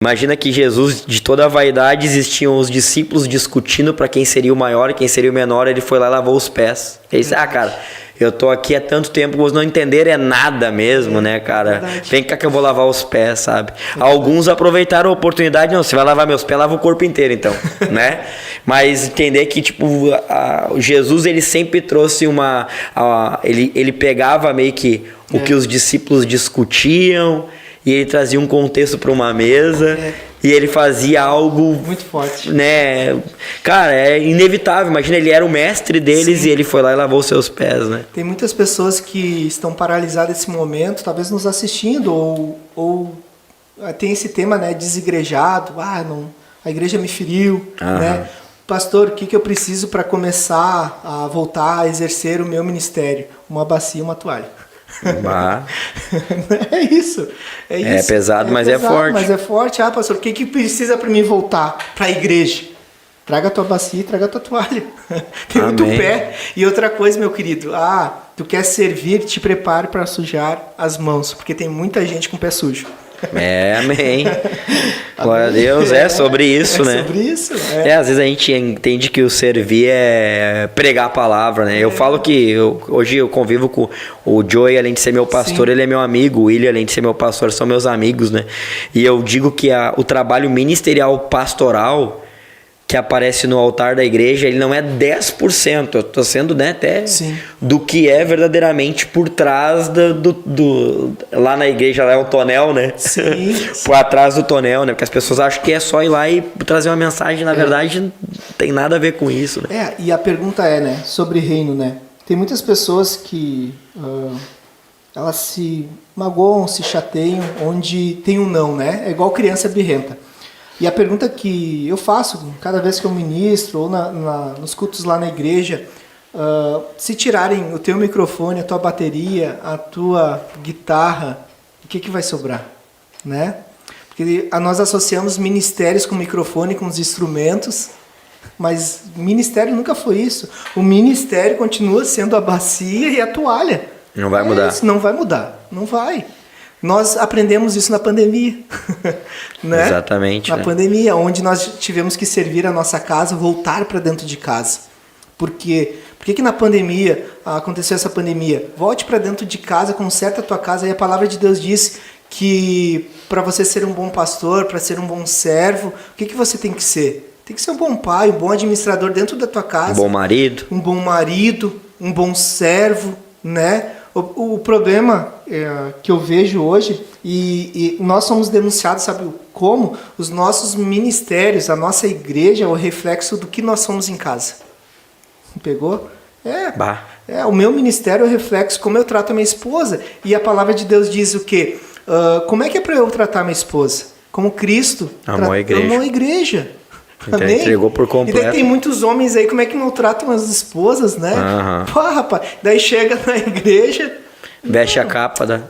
Imagina que Jesus, de toda a vaidade, existiam os discípulos discutindo para quem seria o maior e quem seria o menor. Ele foi lá e lavou os pés. Ele disse, cara, eu tô aqui há tanto tempo, vocês não entenderem nada mesmo, né, cara? Vem cá que eu vou lavar os pés, sabe? Alguns aproveitaram a oportunidade, não, você vai lavar meus pés, lava o corpo inteiro, então, né? Mas entender que, tipo, Jesus, ele sempre trouxe ele pegava meio que o que os discípulos discutiam, e ele trazia um contexto para uma mesa, e ele fazia algo muito forte, né? Cara, é inevitável. Imagina, ele era o mestre deles. Sim. E ele foi lá e lavou seus pés, né? Tem muitas pessoas que estão paralisadas nesse momento, talvez nos assistindo, ou tem esse tema, né, desigrejado. Não, a igreja me feriu, né? Pastor, o que eu preciso para começar a voltar a exercer o meu ministério? Uma bacia e uma toalha. É isso. É pesado, mas é forte. Mas é forte. Pastor, o que precisa para mim voltar para a igreja? Traga a tua bacia e traga a tua toalha. Tem muito pé. E outra coisa, meu querido. Tu quer servir, te prepare para sujar as mãos, porque tem muita gente com o pé sujo. Amém. Glória a Deus, é sobre isso, né? Sobre isso, às vezes a gente entende que o servir é pregar a palavra, né? Eu falo que hoje eu convivo com o Joey, além de ser meu pastor, Sim. Ele é meu amigo. O William, além de ser meu pastor, são meus amigos, né? E eu digo que o trabalho ministerial pastoral que aparece no altar da igreja, ele não é 10%, eu tô sendo, né, até Sim. do que é verdadeiramente por trás lá na igreja, lá é o tonel, né? Sim. Por atrás do tonel, né? Porque as pessoas acham que é só ir lá e trazer uma mensagem, na verdade não tem nada a ver com isso, né? E a pergunta né, sobre reino, né? Tem muitas pessoas que elas se magoam, se chateiam, onde tem um não, né? É igual criança birrenta. E a pergunta que eu faço cada vez que eu ministro ou nos cultos lá na igreja, se tirarem o teu microfone, a tua bateria, a tua guitarra, o que vai sobrar? Né? Porque nós associamos ministérios com microfone, com os instrumentos, mas ministério nunca foi isso. O ministério continua sendo a bacia e a toalha. Não vai mudar. Isso, não vai mudar. Não vai. Nós aprendemos isso na pandemia, né? Exatamente. Na pandemia, onde nós tivemos que servir a nossa casa, voltar para dentro de casa. Por quê? Por que na pandemia aconteceu essa pandemia? Volte para dentro de casa, conserta a tua casa. E a palavra de Deus diz que para você ser um bom pastor, para ser um bom servo, o que você tem que ser? Tem que ser um bom pai, um bom administrador dentro da tua casa. Um bom marido. Um bom marido, um bom servo, né? O problema que eu vejo hoje, e nós somos denunciados, sabe como? Os nossos ministérios, a nossa igreja é o reflexo do que nós somos em casa. Pegou? O meu ministério é o reflexo como eu trato a minha esposa. E a palavra de Deus diz o quê? Como é que é para eu tratar a minha esposa? Como Cristo amou a igreja. Então, entregou por completo. E daí tem muitos homens aí, como é que maltratam as esposas, né? Pô, rapaz, daí chega na igreja... Veste a capa, né?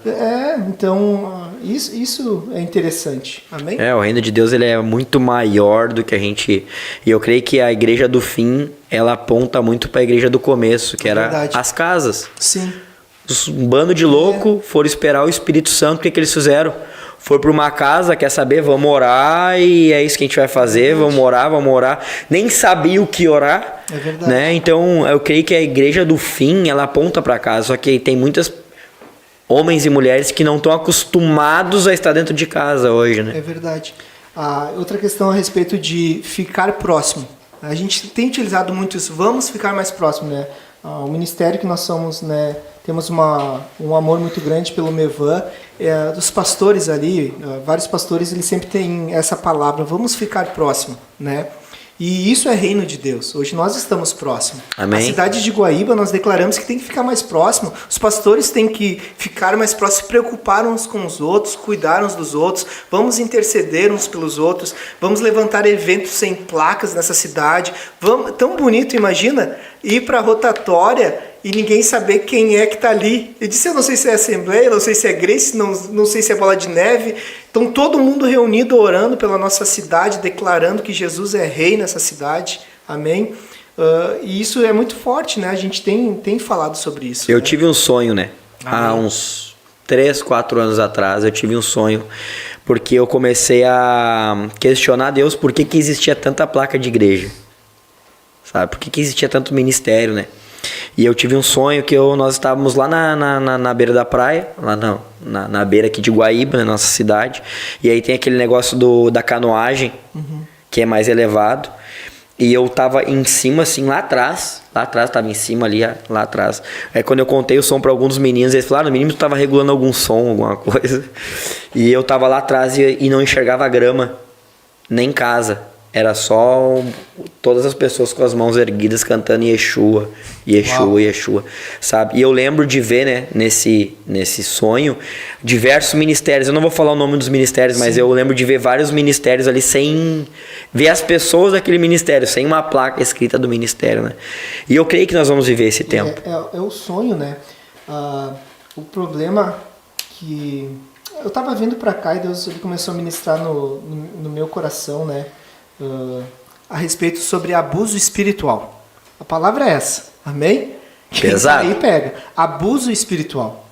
Então, isso é interessante. Amém? O reino de Deus ele é muito maior do que a gente... E eu creio que a igreja do fim, ela aponta muito para a igreja do começo, que era as casas. Sim. Um bando de louco foram esperar o Espírito Santo, o que eles fizeram? Foram para uma casa, quer saber? Vamos orar e é isso que a gente vai fazer, vamos orar. Nem sabia o que orar. É verdade. Né? Então, eu creio que a igreja do fim, ela aponta para casa, só que tem muitas homens e mulheres que não estão acostumados a estar dentro de casa hoje, né? É verdade. Outra questão a respeito de ficar próximo. A gente tem utilizado muito isso, vamos ficar mais próximo, né? O ministério que nós somos, né? Temos um amor muito grande pelo Mevan. Dos pastores ali, vários pastores, eles sempre têm essa palavra, vamos ficar próximo, né? E isso é reino de Deus. Hoje nós estamos próximos. Amém. A cidade de Guaíba, nós declaramos que tem que ficar mais próximo. Os pastores têm que ficar mais próximos, se preocupar uns com os outros, cuidar uns dos outros. Vamos interceder uns pelos outros. Vamos levantar eventos sem placas nessa cidade. Tão bonito, imagina, ir para a rotatória e ninguém saber quem é que está ali. Eu disse, eu não sei se é Assembleia, não sei se é Grace, não sei se é Bola de Neve. Então todo mundo reunido orando pela nossa cidade, declarando que Jesus é rei nessa cidade. Amém? E isso é muito forte, né? A gente tem falado sobre isso. Eu tive um sonho, né? Há uns 3, 4 anos atrás eu tive um sonho. porque eu comecei a questionar Deus por que existia tanta placa de igreja, sabe? Por que existia tanto ministério, né? E eu tive um sonho que nós estávamos lá na beira da praia, lá na beira aqui de Guaíba, na nossa cidade, e aí tem aquele negócio da canoagem, que é mais elevado, e eu tava em cima, assim, lá atrás, tava em cima ali, lá atrás. Aí quando eu contei o som para alguns meninos, eles falaram, o menino tava regulando algum som, alguma coisa, e eu tava lá atrás e não enxergava grama, nem casa. Era só todas as pessoas com as mãos erguidas cantando Yeshua, Yeshua, Uau. Yeshua, sabe? E eu lembro de ver, né, nesse sonho, diversos ministérios. Eu não vou falar o nome dos ministérios, Sim. mas eu lembro de ver vários ministérios ali sem ver as pessoas daquele ministério, sem uma placa escrita do ministério, né? E eu creio que nós vamos viver esse tempo. É o sonho, né? O problema que... Eu estava vindo para cá e Deus ele começou a ministrar no meu coração, né? A respeito sobre abuso espiritual. A palavra é essa, amém? Pesado. Aí pega, abuso espiritual.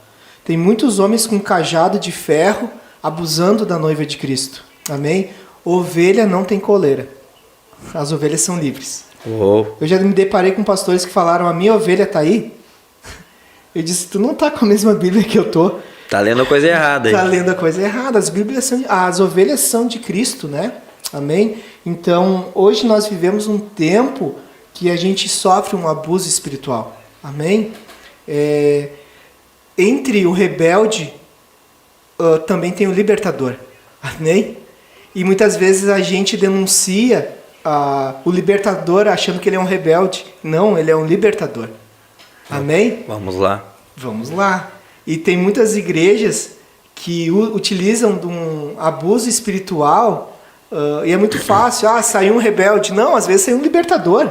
Tem muitos homens com cajado de ferro abusando da noiva de Cristo, amém? Ovelha não tem coleira, as ovelhas são livres. Uou. Eu já me deparei com pastores que falaram, a minha ovelha está aí? Eu disse, tu não está com a mesma Bíblia que eu tô. Tá lendo a coisa errada aí. Tá lendo a coisa errada, as ovelhas são de Cristo, né? Amém? Então, hoje nós vivemos um tempo que a gente sofre um abuso espiritual. Amém? Entre o rebelde, também tem o libertador. Amém? E muitas vezes a gente denuncia o libertador achando que ele é um rebelde. Não, ele é um libertador. Amém? Vamos lá. Vamos lá. E tem muitas igrejas que utilizam de um abuso espiritual... e é muito fácil, saiu um rebelde. Não, às vezes saiu um libertador.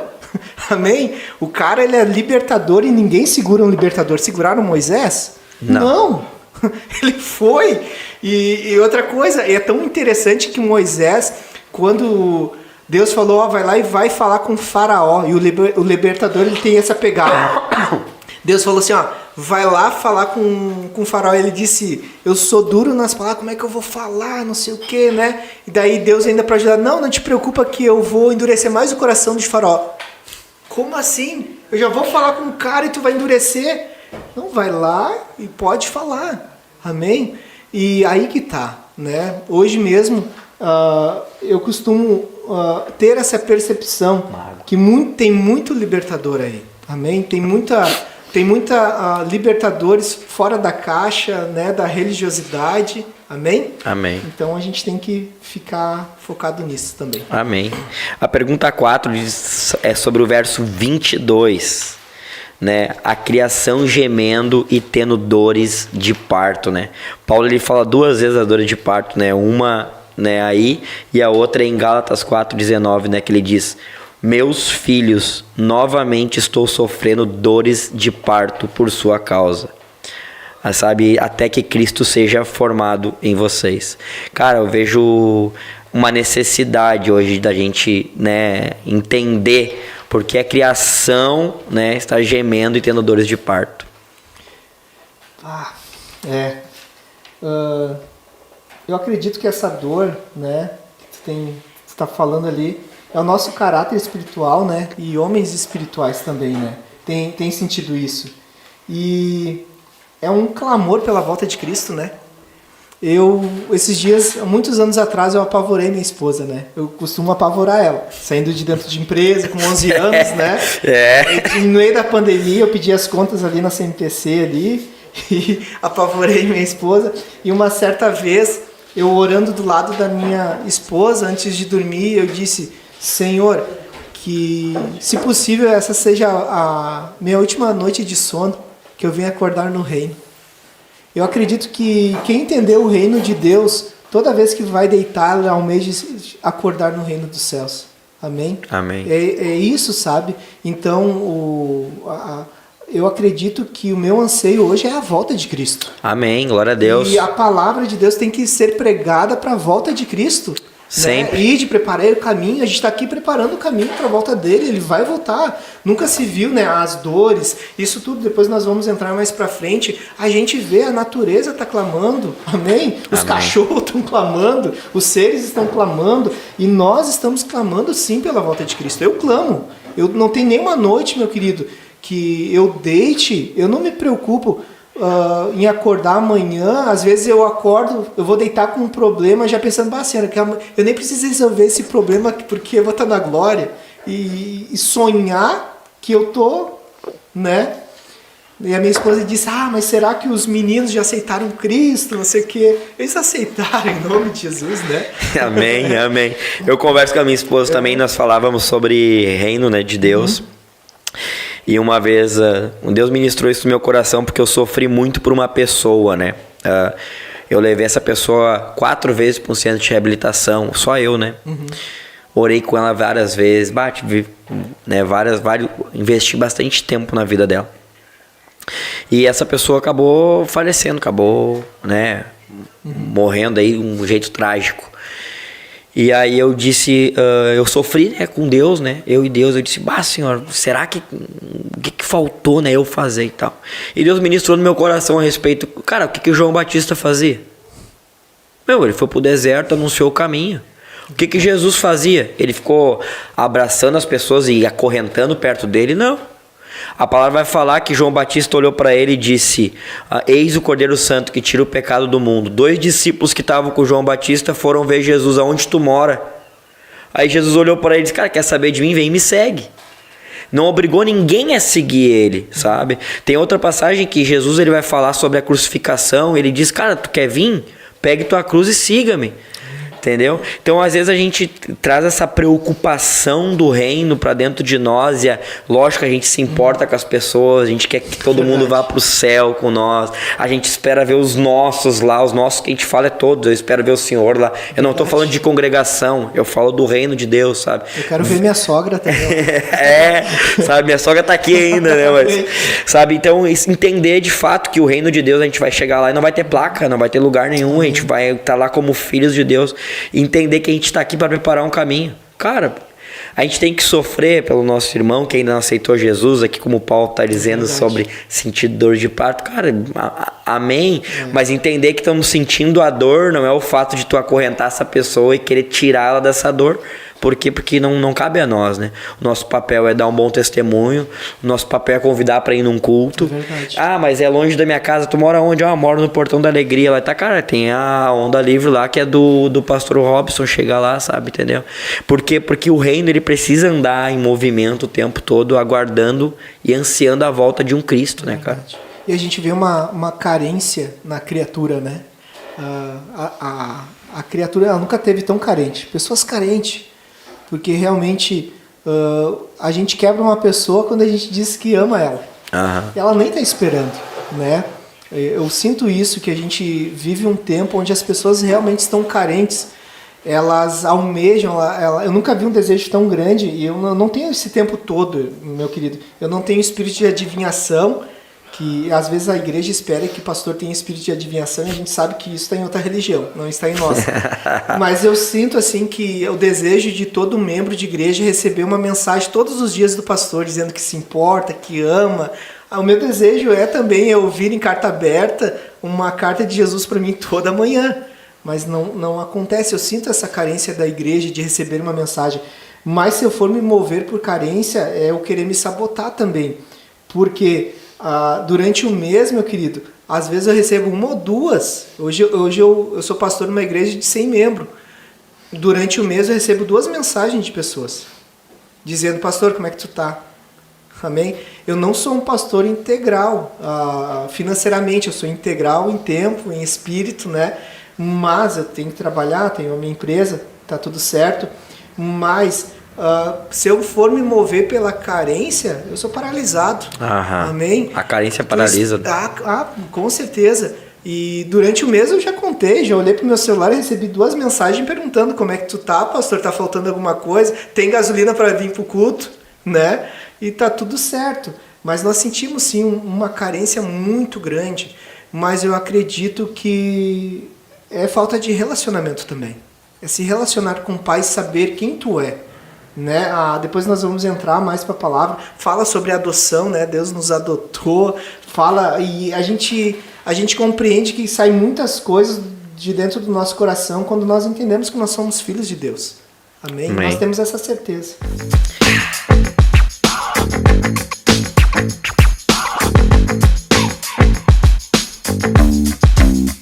Amém? O cara ele é libertador e ninguém segura um libertador. Seguraram Moisés? Não. Ele foi. E outra coisa, é tão interessante que Moisés, quando Deus falou, vai lá e vai falar com o faraó, e o libertador ele tem essa pegada. Deus falou assim, vai lá falar com o faraó. Ele disse, eu sou duro nas palavras, como é que eu vou falar, não sei o que, né? E daí Deus ainda para ajudar, não te preocupa que eu vou endurecer mais o coração de faraó. Como assim? Eu já vou falar com o cara e tu vai endurecer? Não, vai lá e pode falar. Amém? E aí que tá, né? Hoje mesmo, eu costumo ter essa percepção que tem muito libertador aí. Amém? Tem muita libertadores fora da caixa, né, da religiosidade. Amém? Amém. Então a gente tem que ficar focado nisso também. Amém. A pergunta 4 é sobre o verso 22. Né? A criação gemendo e tendo dores de parto. Né? Paulo ele fala 2 vezes a dores de parto. Né? Uma, né, aí e a outra em Gálatas 4,19, né, que ele diz... Meus filhos, novamente estou sofrendo dores de parto por sua causa. Sabe, até que Cristo seja formado em vocês. Cara, eu vejo uma necessidade hoje da gente, né, entender porque a criação, né, está gemendo e tendo dores de parto. Eu acredito que essa dor, né, que tu está falando ali, é o nosso caráter espiritual, né? E homens espirituais também, né? Tem sentido isso. E é um clamor pela volta de Cristo, né? Esses dias, muitos anos atrás, eu apavorei minha esposa, né? Eu costumo apavorar ela, saindo de dentro de empresa, com 11 anos, né? E no meio da pandemia, eu pedi as contas ali na CMPC ali e apavorei minha esposa. E uma certa vez, eu orando do lado da minha esposa, antes de dormir, eu disse... Senhor, que se possível essa seja a minha última noite de sono, que eu venha acordar no reino. Eu acredito que quem entendeu o reino de Deus, toda vez que vai deitar, almeja acordar no reino dos céus. Amém? Amém. É isso, sabe? Então, eu acredito que o meu anseio hoje é a volta de Cristo. Amém, glória a Deus. E a palavra de Deus tem que ser pregada para a volta de Cristo. Sempre. Né? Ide, preparei o caminho, a gente está aqui preparando o caminho para a volta dele, ele vai voltar. Nunca se viu, né, as dores, isso tudo, depois nós vamos entrar mais para frente. A gente vê, a natureza está clamando, amém? Os cachorros estão clamando, os seres estão clamando, e nós estamos clamando sim pela volta de Cristo. Eu clamo, eu não tenho nenhuma noite, meu querido, que eu deite, eu não me preocupo em acordar amanhã. Às vezes eu acordo, eu vou deitar com um problema já pensando, Senhora, que eu nem preciso resolver esse problema porque eu vou estar na glória, e sonhar que eu tô, né? E a minha esposa disse, mas será que os meninos já aceitaram Cristo, não sei o quê? Eles aceitaram em nome de Jesus, né? Amém, amém. Eu converso com a minha esposa também, nós falávamos sobre reino, né, de Deus. E uma vez, Deus ministrou isso no meu coração porque eu sofri muito por uma pessoa, né? Eu levei essa pessoa 4 vezes para um centro de reabilitação, só eu, né? Orei com ela várias vezes, né, investi bastante tempo na vida dela. E essa pessoa acabou falecendo, acabou, né, morrendo aí de um jeito trágico. E aí eu disse, eu sofri, né, com Deus, né, eu e Deus, eu disse, Senhor, será que o que faltou, né, eu fazer e tal? E Deus ministrou no meu coração a respeito, cara, o que o João Batista fazia? Ele foi pro deserto, anunciou o caminho. O que Jesus fazia? Ele ficou abraçando as pessoas e acorrentando perto dele? Não. A palavra vai falar que João Batista olhou para ele e disse, eis o Cordeiro Santo que tira o pecado do mundo. 2 discípulos que estavam com João Batista foram ver Jesus, aonde tu mora? Aí Jesus olhou para ele e disse, cara, quer saber de mim? Vem e me segue. Não obrigou ninguém a seguir ele, sabe? Tem outra passagem que Jesus ele vai falar sobre a crucificação. Ele diz, cara, tu quer vir? Pegue tua cruz e siga-me. Entendeu? Então, às vezes a gente traz essa preocupação do reino para dentro de nós e lógico que a gente se importa com as pessoas, a gente quer que todo mundo vá pro céu com nós, a gente espera ver os nossos lá, os nossos que a gente fala é todos, eu espero ver o Senhor lá. Eu não tô falando de congregação, eu falo do reino de Deus, sabe? Eu quero ver minha sogra também. Sabe? Minha sogra tá aqui ainda, né? Mas, sabe? Então, entender de fato que o reino de Deus a gente vai chegar lá e não vai ter placa, não vai ter lugar nenhum, a gente vai estar lá como filhos de Deus. Entender que a gente está aqui para preparar um caminho. Cara, a gente tem que sofrer pelo nosso irmão que ainda não aceitou Jesus, aqui como o Paulo está dizendo sobre sentir dor de parto. Cara, amém. Mas entender que estamos sentindo a dor não é o fato de tu acorrentar essa pessoa e querer tirá-la dessa dor. Por quê? Porque não cabe a nós, né? O nosso papel é dar um bom testemunho, o nosso papel é convidar para ir num culto. É verdade. Mas é longe da minha casa, tu mora onde? Eu moro no Portão da Alegria. Lá tá, cara, tem a Onda Livre lá, que é do pastor Robson, chega lá, sabe, entendeu? Por quê? Porque o reino, ele precisa andar em movimento o tempo todo, aguardando e ansiando a volta de um Cristo, né, cara? E a gente vê uma carência na criatura, né? A criatura, ela nunca teve tão carente. Pessoas carentes. Porque realmente a gente quebra uma pessoa quando a gente diz que ama ela. Ela nem está esperando, né? Eu sinto isso, que a gente vive um tempo onde as pessoas realmente estão carentes. Elas almejam, eu nunca vi um desejo tão grande, e eu não tenho esse tempo todo, meu querido. Eu não tenho espírito de adivinhação, que às vezes a igreja espera que o pastor tenha espírito de adivinhação, e a gente sabe que isso está em outra religião, não está em nossa. Mas eu sinto assim que o desejo de todo membro de igreja é receber uma mensagem todos os dias do pastor, dizendo que se importa, que ama. O meu desejo é também ouvir em carta aberta uma carta de Jesus para mim toda manhã. Mas não acontece, eu sinto essa carência da igreja de receber uma mensagem. Mas se eu for me mover por carência, é eu querer me sabotar também. Porque durante o mês, meu querido, às vezes eu recebo 1 ou 2. Hoje eu sou pastor numa igreja de 100 membros. Durante o mês eu recebo 2 mensagens de pessoas dizendo, pastor, como é que tu tá? Amém? Eu não sou um pastor integral financeiramente, eu sou integral em tempo, em espírito, né? Mas eu tenho que trabalhar, tenho a minha empresa, tá tudo certo. Mas se eu for me mover pela carência, eu sou paralisado. Amém? A carência paralisa. Com certeza. E durante o mês eu já contei, já olhei pro meu celular e recebi 2 mensagens perguntando como é que tu tá, pastor, tá faltando alguma coisa, tem gasolina para vir pro culto, né? E tá tudo certo. Mas nós sentimos sim uma carência muito grande, mas eu acredito que é falta de relacionamento também. É se relacionar com o Pai e saber quem tu é. Né? Depois nós vamos entrar mais para a palavra. Fala sobre adoção, né? Deus nos adotou. Fala e a gente compreende que saem muitas coisas de dentro do nosso coração quando nós entendemos que nós somos filhos de Deus. Amém? Amém. Nós temos essa certeza.